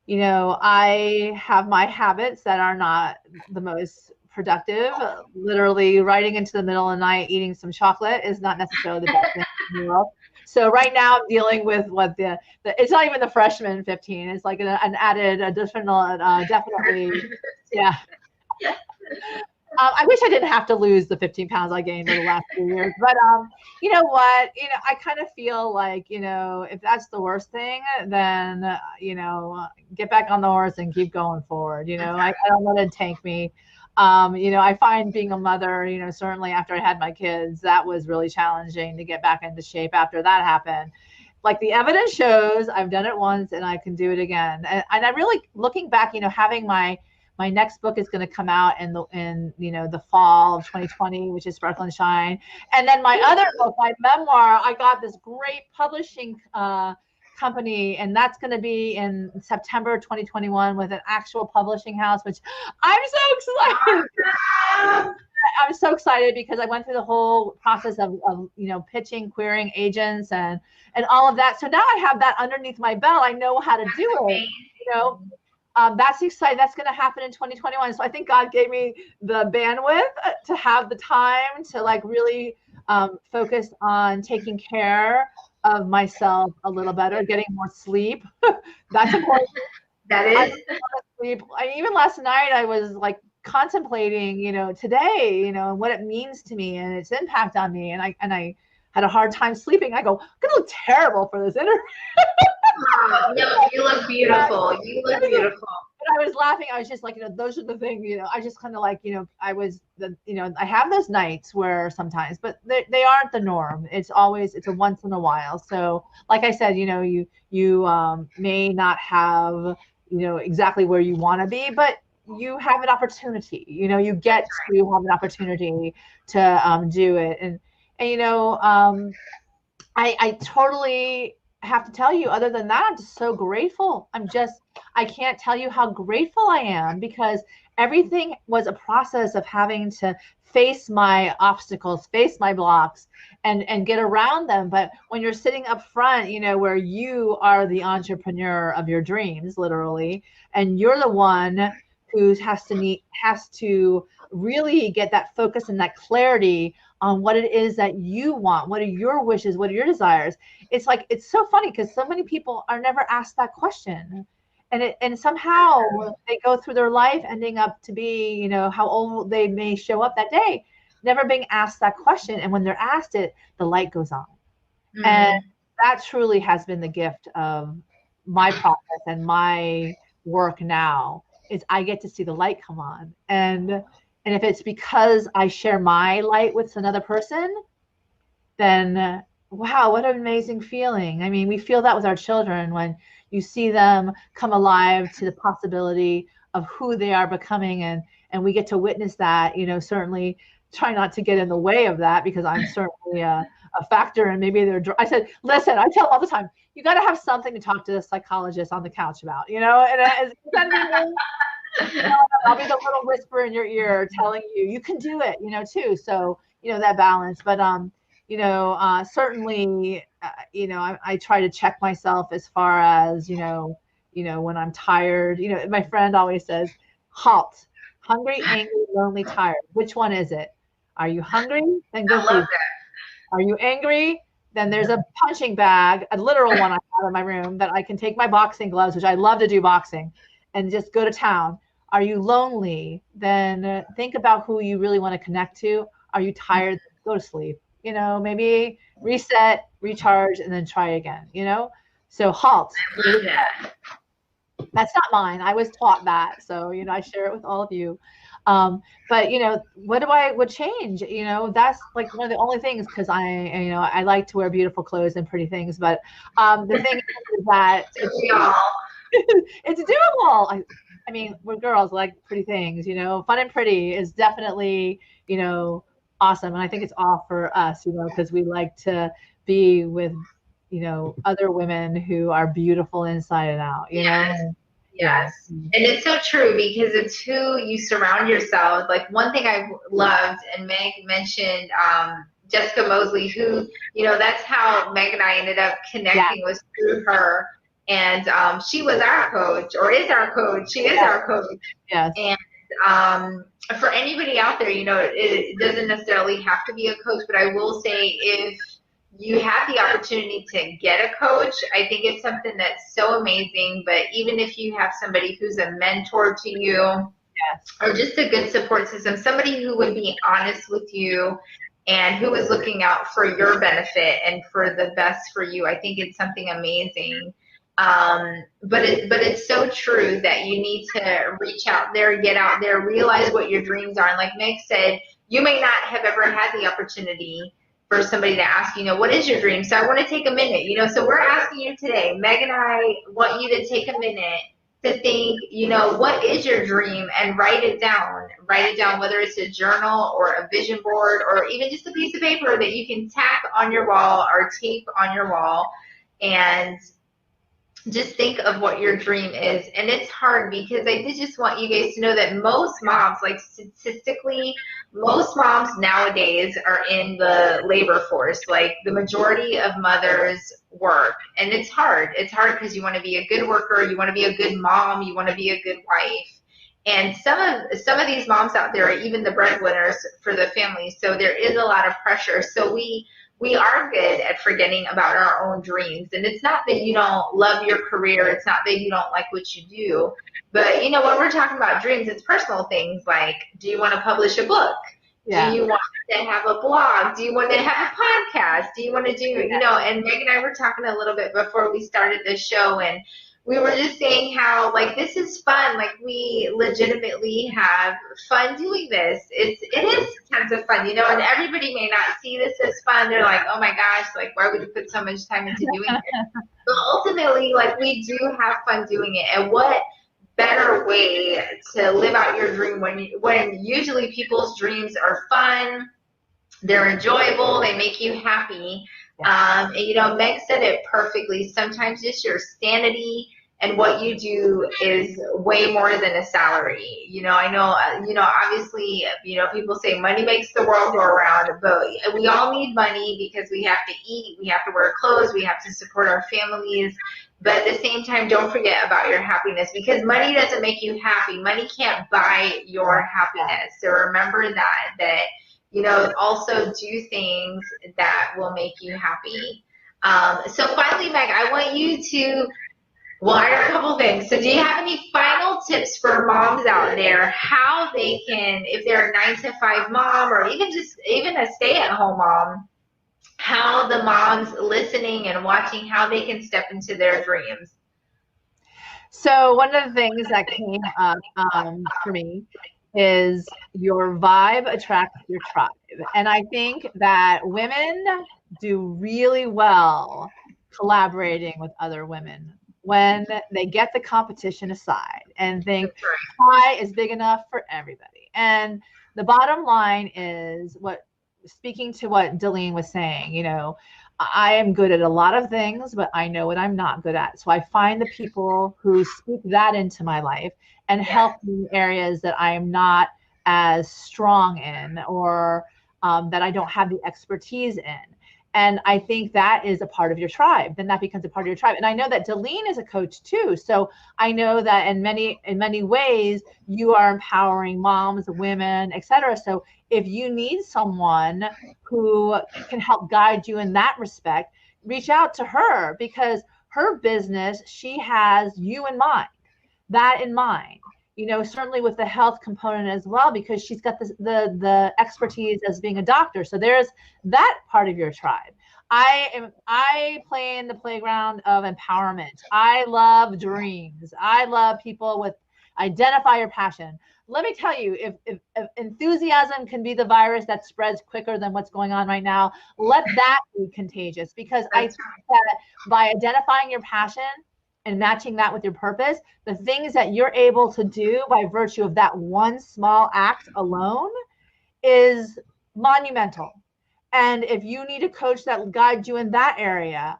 you know, I have my habits that are not the most productive. Literally, riding into the middle of the night, eating some chocolate is not necessarily the best thing in the world. So right now, I'm dealing with what the it's not even the freshman 15. It's like an added additional, definitely, yeah. I wish I didn't have to lose the 15 pounds I gained over the last 2 years, but you know what? You know, I kind of feel like, you know, if that's the worst thing, then you know, get back on the horse and keep going forward. You know, I don't let it tank me. You know, I find being a mother, you know, certainly after I had my kids, that was really challenging to get back into shape after that happened. Like the evidence shows, I've done it once and I can do it again. And I really looking back, you know, having my next book is going to come out in you know the fall of 2020, which is Sparkle and Shine. And then my other book, my memoir, I got this great publishing company, and that's going to be in September 2021 with an actual publishing house, which I'm so excited. I'm so excited because I went through the whole process of you know pitching, querying agents, and all of that. So now I have that underneath my belt. I know how to do it. You know, that's exciting. That's going to happen in 2021. So I think God gave me the bandwidth to have the time to like really focus on taking care of myself a little better, getting more sleep. That's important. That I is. sleep. Even last night, I was like contemplating, you know, today, you know, what it means to me and its impact on me. And I had a hard time sleeping. I go, I'm gonna look terrible for this interview. Oh, no, you look beautiful. You look beautiful. But I was laughing. I was just like, you know, those are the things, you know, I just kind of like, you know, you know, I have those nights where sometimes, but they aren't the norm. It's always, it's a once in a while. So like I said, you know, you may not have, you know, exactly where you want to be, but you have an opportunity, you know, you get to have an opportunity to do it. And, you know, I totally have to tell you, other than that, I'm just so grateful. I can't tell you how grateful I am because everything was a process of having to face my obstacles, face my blocks, and get around them. But when you're sitting up front, you know, where you are the entrepreneur of your dreams, literally, and you're the one who has to really get that focus and that clarity on what it is that you want, what are your wishes, what are your desires. It's like, it's so funny because so many people are never asked that question. and somehow they go through their life ending up to be, you know, how old they may show up that day, never being asked that question. And when they're asked it, the light goes on. And that truly has been the gift of my process and my work now, is I get to see the light come on. And if it's because I share my light with another person, then wow, what an amazing feeling. I mean, we feel that with our children when you see them come alive to the possibility of who they are becoming, and we get to witness that, you know. Certainly try not to get in the way of that, because I'm certainly a factor, and maybe I said, listen, I tell them all the time, you got to have something to talk to the psychologist on the couch about, you know. And you know, I'll be the little whisper in your ear telling you you can do it, you know, too. So, you know, that balance. But you know, certainly, you know, I try to check myself as far as, you know, when I'm tired. You know, my friend always says, halt, hungry, angry, lonely, tired. Which one is it? Are you hungry? Then go feed. Are you angry? Then there's a punching bag, a literal one I have in my room, that I can take my boxing gloves, which I love to do boxing, and just go to town. Are you lonely? Then think about who you really want to connect to. Are you tired? Go to sleep. You know, maybe reset, recharge, and then try again, you know? So halt. That's not mine. I was taught that. So, you know, I share it with all of you. But, you know, what I would change? You know, that's like one of the only things, because you know, I like to wear beautiful clothes and pretty things. But the thing is that it's doable. I mean, we're girls, like pretty things, you know. Fun and pretty is definitely, you know, awesome. And I think it's all for us, you know, because we like to be with, you know, other women who are beautiful inside and out, you know? Yes. And it's so true, because it's who you surround yourself. Like, one thing I've loved, and Meg mentioned Jessica Mosley, who, you know, that's how Meg and I ended up connecting, was through her. And she was our coach, or is our coach. She is our coach. Yes. And for anybody out there, you know, it doesn't necessarily have to be a coach, but I will say, if you have the opportunity to get a coach, I think it's something that's so amazing. But even if you have somebody who's a mentor to you, or just a good support system, somebody who would be honest with you and who is looking out for your benefit and for the best for you, I think it's something amazing. But it's so true that you need to reach out there, get out there, realize what your dreams are. And like Meg said, you may not have ever had the opportunity for somebody to ask, you know, what is your dream? So I want to take a minute, you know, so we're asking you today. Meg and I want you to take a minute to think, you know, what is your dream, and write it down. Write it down, whether it's a journal or a vision board, or even just a piece of paper that you can tack on your wall or tape on your wall, and just think of what your dream is. And it's hard, because I did just want you guys to know that most moms, like statistically, most moms nowadays are in the labor force. Like, the majority of mothers work, and it's hard. It's hard because you want to be a good worker, you want to be a good mom, you want to be a good wife. And some of these moms out there are even the breadwinners for the family. So there is a lot of pressure. So we are good at forgetting about our own dreams. And it's not that you don't love your career. It's not that you don't like what you do. But, you know, when we're talking about dreams, it's personal things like, do you want to publish a book? Yeah. Do you want to have a blog? Do you want to have a podcast? Do you want to do, you know, and Meg and I were talking a little bit before we started this show, and we were just saying how, like, this is fun. Like, we legitimately have fun doing this. It is tons of fun, you know, and everybody may not see this as fun. They're like, oh my gosh, like, why would you put so much time into doing it? But ultimately, like, we do have fun doing it. And what better way to live out your dream when usually people's dreams are fun, they're enjoyable, they make you happy. And, you know, Meg said it perfectly. Sometimes just your sanity and what you do is way more than a salary. You know, I know, you know, obviously, you know, people say money makes the world go around, but we all need money because we have to eat, we have to wear clothes, we have to support our families. But at the same time, don't forget about your happiness, because money doesn't make you happy. Money can't buy your happiness. So remember that, you know, also do things that will make you happy. So finally, Meg, I want you to Well, I got a couple things. So do you have any final tips for moms out there, how they can, if they're a 9 to 5 mom, or even a stay-at-home mom, how the moms listening and watching, how they can step into their dreams? So one of the things that came up for me is your vibe attracts your tribe. And I think that women do really well collaborating with other women when they get the competition aside and think That's right. pie is big enough for everybody. And the bottom line is speaking to what Delene was saying, I am good at a lot of things, but I know what I'm not good at. So I find the people who speak that into my life and help me in areas that I am not as strong in, or that I don't have the expertise in. And I think that is a part of your tribe. Then that becomes a part of your tribe. And I know that Delene is a coach too. So I know that in many ways you are empowering moms, women, etc. So if you need someone who can help guide you in that respect, reach out to her, because her business, she has you in mind, that in mind. Certainly with the health component as well, because she's got the expertise as being a doctor. So there's that part of your tribe. I play in the playground of empowerment. I love dreams. I love people with identify your passion. Let me tell you, if enthusiasm can be the virus that spreads quicker than what's going on right now, let that be contagious. Because I think that by identifying your passion and matching that with your purpose, the things that you're able to do by virtue of that one small act alone is monumental. And if you need a coach that will guide you in that area,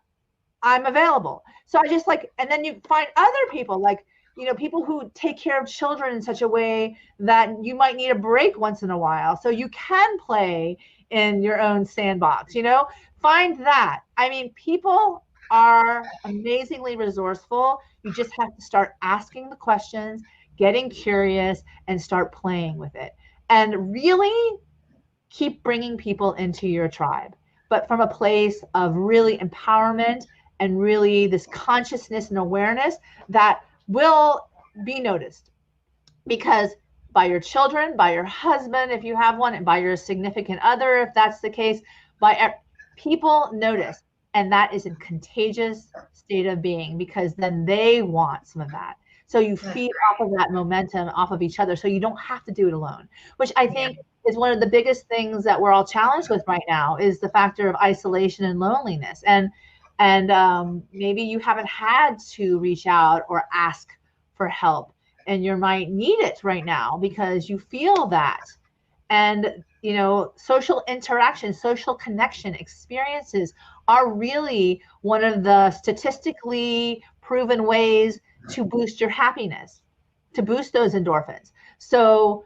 I'm available. So I just and then you find other people, people who take care of children in such a way that you might need a break once in a while. So you can play in your own sandbox, find that. I mean, people are amazingly resourceful. You just have to start asking the questions, getting curious, and start playing with it. And really keep bringing people into your tribe, but from a place of really empowerment and really this consciousness and awareness that will be noticed. Because by your children, by your husband, if you have one, and by your significant other, if that's the case, people notice. And that is a contagious state of being, because then they want some of that. So you feed off of that momentum off of each other. So you don't have to do it alone, which I think is one of the biggest things that we're all challenged with right now, is the factor of isolation and loneliness. And maybe you haven't had to reach out or ask for help, and you might need it right now because you feel that. And social interaction, social connection experiences are really one of the statistically proven ways to boost your happiness, to boost those endorphins. So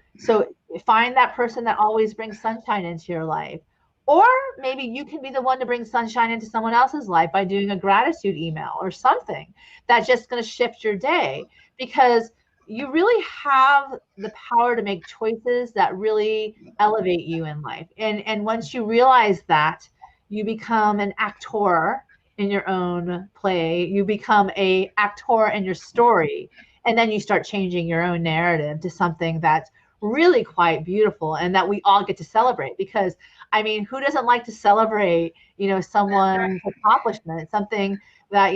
find that person that always brings sunshine into your life. Or maybe you can be the one to bring sunshine into someone else's life by doing a gratitude email or something that's just going to shift your day, because you really have the power to make choices that really elevate you in life. And once you realize that, you become an actor in your own play. You become an actor in your story. And then you start changing your own narrative to something that's really quite beautiful and that we all get to celebrate. Because, I mean, who doesn't like to celebrate, someone's accomplishment, something that,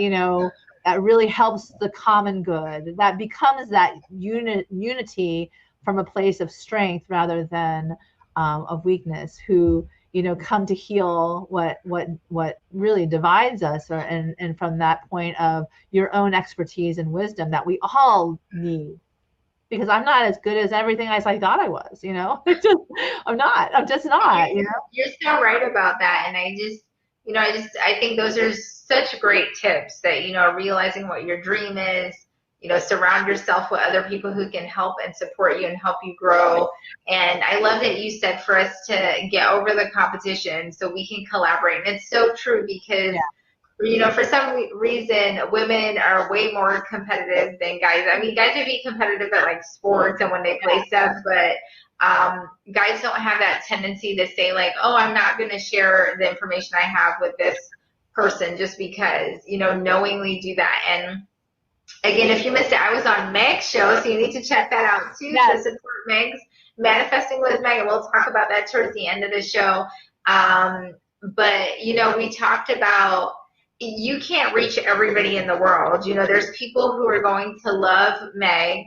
that really helps the common good, that becomes that unity from a place of strength rather than of weakness, who come to heal what really divides us, and from that point of your own expertise and wisdom that we all need. Because I'm not as good as everything as I thought I was, I'm just not. You're so right about that. And I think those are such great tips that, realizing what your dream is, surround yourself with other people who can help and support you and help you grow. And I love that you said for us to get over the competition so we can collaborate. And it's so true, because for some reason, women are way more competitive than guys. I mean, guys would be competitive at sports and when they play stuff, but guys don't have that tendency to say oh, I'm not going to share the information I have with this person just because, knowingly do that. And Again, if you missed it, I was on Meg's show, so you need to check that out too to Yes. support Meg's Manifesting with Meg, and we'll talk about that towards the end of the show. But we talked about you can't reach everybody in the world. There's people who are going to love Meg,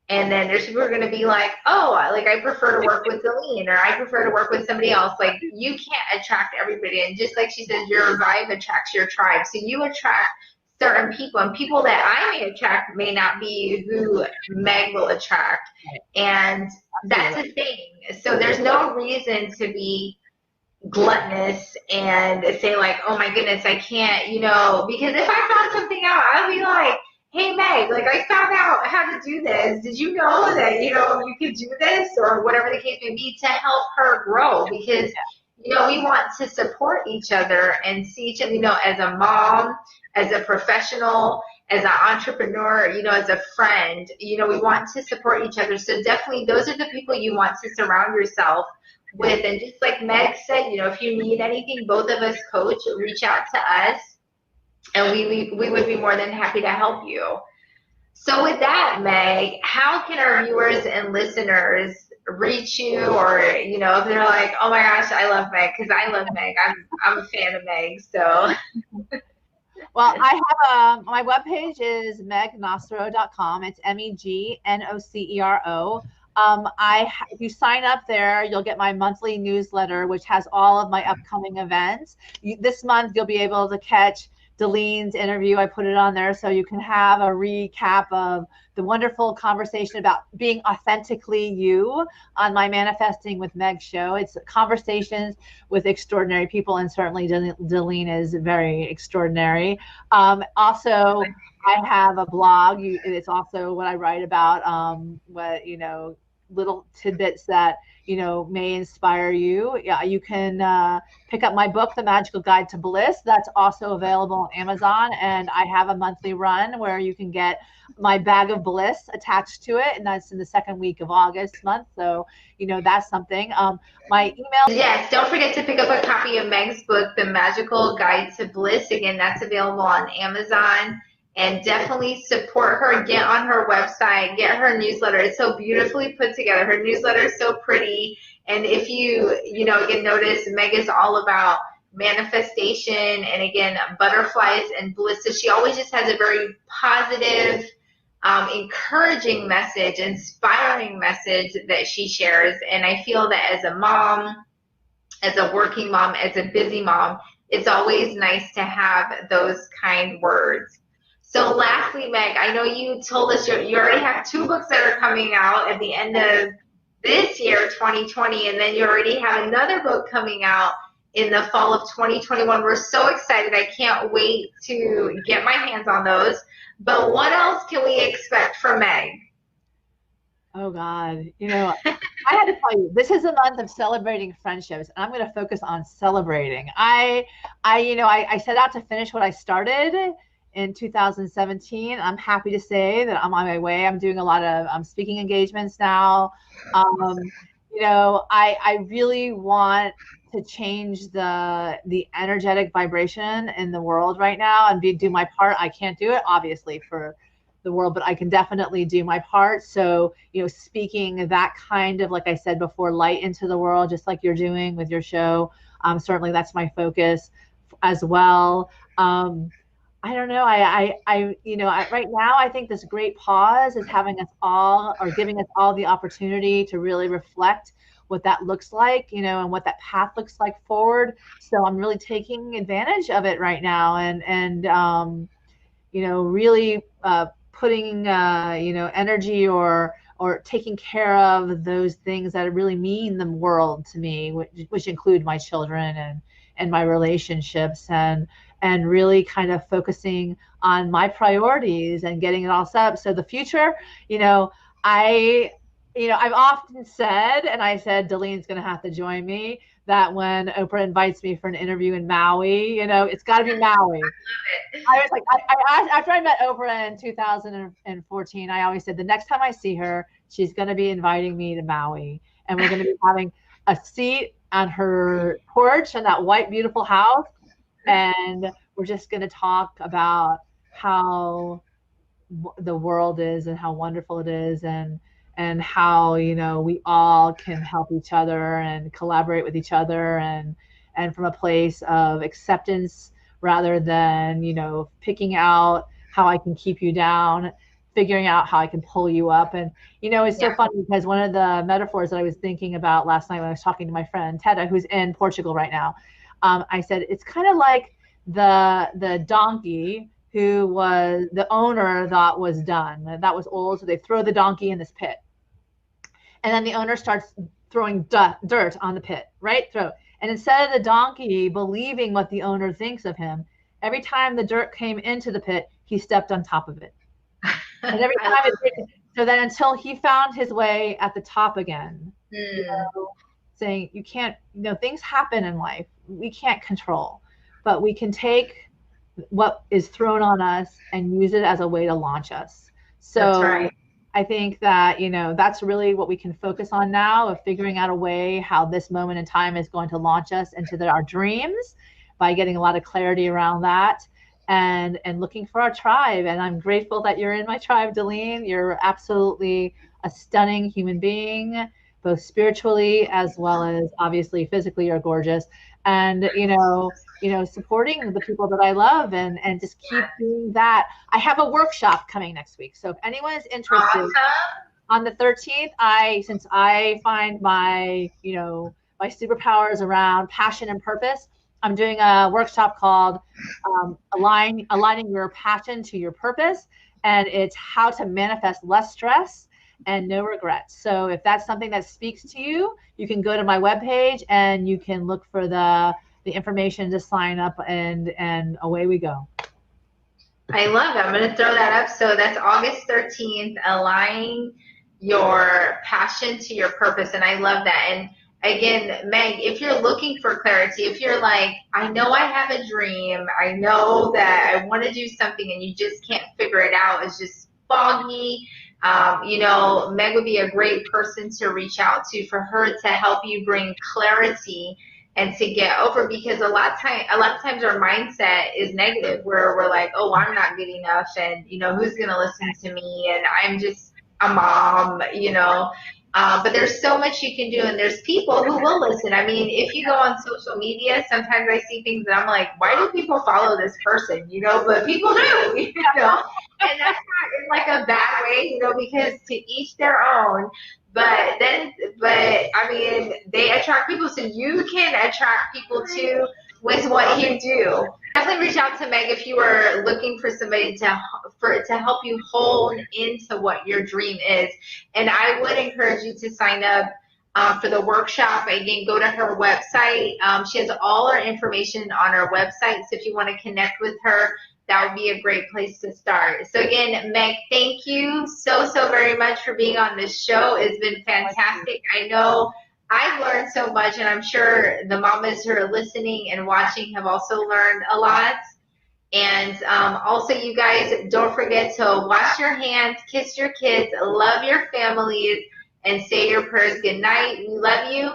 and then there's people who are going to be like, oh, like I prefer to work with Deline, or I prefer to work with somebody else. Like you can't attract everybody, and just like she says, your vibe attracts your tribe. So you attract certain people, and people that I may attract may not be who Meg will attract. And that's a thing. So there's no reason to be gluttonous and say like, oh my goodness, I can't, because if I found something out, I'd be like, hey Meg, like I found out how to do this. Did you know that, you could do this, or whatever the case may be, to help her grow? Because we want to support each other and see each other, as a mom, as a professional, as an entrepreneur, as a friend, we want to support each other. So definitely those are the people you want to surround yourself with. And just like Meg said, if you need anything, both of us coach, reach out to us, and we would be more than happy to help you. So with that, Meg, how can our viewers and listeners reach you? Or, if they're like, oh my gosh, I love Meg, because I love Meg. I'm a fan of Meg. So well, I have my webpage is megnocero.com. It's MEGNOCERO. If you sign up there, you'll get my monthly newsletter, which has all of my upcoming events. This month, you'll be able to catch Deline's interview. I put it on there so you can have a recap of the wonderful conversation about being authentically you on my Manifesting with Meg show. It's conversations with extraordinary people, and certainly Deline is very extraordinary. Also, I have a blog. It's also what I write about, little tidbits that may inspire you. Yeah, you can pick up my book, The Magical Guide to Bliss. That's also available on Amazon, and I have a monthly run where you can get my bag of bliss attached to it, and that's in the second week of August month. So that's something. My email. Yes, don't forget to pick up a copy of Meg's book, The Magical Guide to Bliss. Again, that's available on Amazon. And definitely support her. Get on her website. Get her newsletter. It's so beautifully put together. Her newsletter is so pretty. And if you, again, notice, Meg is all about manifestation and, again, butterflies and bliss. So she always just has a very positive, encouraging message, inspiring message that she shares. And I feel that as a mom, as a working mom, as a busy mom, it's always nice to have those kind words. So lastly, Meg, I know you told us you already have 2 books that are coming out at the end of this year, 2020, and then you already have another book coming out in the fall of 2021. We're so excited. I can't wait to get my hands on those. But what else can we expect from Meg? Oh God, I had to tell you, this is a month of celebrating friendships, and I'm going to focus on celebrating. I set out to finish what I started in 2017. I'm happy to say that I'm on my way. I'm doing a lot of speaking engagements now. I really want to change the energetic vibration in the world right now and do my part. I can't do it, obviously, for the world, but I can definitely do my part. So, speaking that kind of, like I said before, light into the world, just like you're doing with your show. Certainly that's my focus as well. I don't know. Right now, I think this great pause is having us all, or giving us all, the opportunity to really reflect what that looks like, and what that path looks like forward. So I'm really taking advantage of it right now, and really putting energy or taking care of those things that really mean the world to me, which include my children and my relationships, and really kind of focusing on my priorities and getting it all set up. So the future, I've often said, and I said, Deline's going to have to join me, that when Oprah invites me for an interview in Maui, it's got to be Maui. I was like, after I met Oprah in 2014, I always said the next time I see her, she's going to be inviting me to Maui, and we're going to be having a seat on her porch in that white, beautiful house. And we're just going to talk about how the world is and how wonderful it is, and how, you know, we all can help each other and collaborate with each other, and from a place of acceptance rather than, you know, picking out how I can keep you down, figuring out how I can pull you up. And, you know, it's so Yeah. funny because one of the metaphors that I was thinking about last night when I was talking to my friend Teta, who's in Portugal right now, I said, it's kind of like the donkey who was the owner thought was done. That was old. So they throw the donkey in this pit. And then the owner starts throwing dirt on the pit, right? Throw. And instead of the donkey believing what the owner thinks of him, every time the dirt came into the pit, he stepped on top of it. And every I time love so then until he found his way at the top again, you it. know, saying you can't, you know, things happen in life. We can't control, but we can take what is thrown on us and use it as a way to launch us. That's So right. I think that, you know, that's really what we can focus on now, of figuring out a way how this moment in time is going to launch us into our dreams by getting a lot of clarity around that, and looking for our tribe. And I'm grateful that you're in my tribe, Delene. You're absolutely a stunning human being, both spiritually as well as obviously physically. You're gorgeous. And, supporting the people that I love, and just keep doing that. I have a workshop coming next week. So if anyone is interested, Awesome. on the 13th, since I find my superpowers around passion and purpose, I'm doing a workshop called aligning your passion to your purpose, and it's how to manifest less stress and no regrets. So if that's something that speaks to you, you can go to my webpage and you can look for the information to sign up, and away we go. I love it. I'm going to throw that up. So that's August 13th, aligning your passion to your purpose. And I love that. And again, Meg, if you're looking for clarity, if you're like, I know I have a dream, I know that I want to do something and you just can't figure it out, it's just foggy. Meg would be a great person to reach out to for her to help you bring clarity and to get over, because a lot of times our mindset is negative, where we're like, oh, I'm not good enough, and who's gonna listen to me, and I'm just a mom. But there's so much you can do, and there's people who will listen. I mean, if you go on social media, sometimes I see things that I'm like, why do people follow this person? But people do. And that's not in like a bad way, because to each their own. But I mean, they attract people, so you can attract people too with what you do. Definitely reach out to Meg if you are looking for somebody to help you hone into what your dream is. And I would encourage you to sign up for the workshop. Again, go to her website. She has all her information on her website, so if you want to connect with her, that would be a great place to start. So again, Meg, thank you so very much for being on this show. It's been fantastic. I know I've learned so much, and I'm sure the mamas who are listening and watching have also learned a lot. And also, you guys, don't forget to wash your hands, kiss your kids, love your families, and say your prayers. Good night. We love you.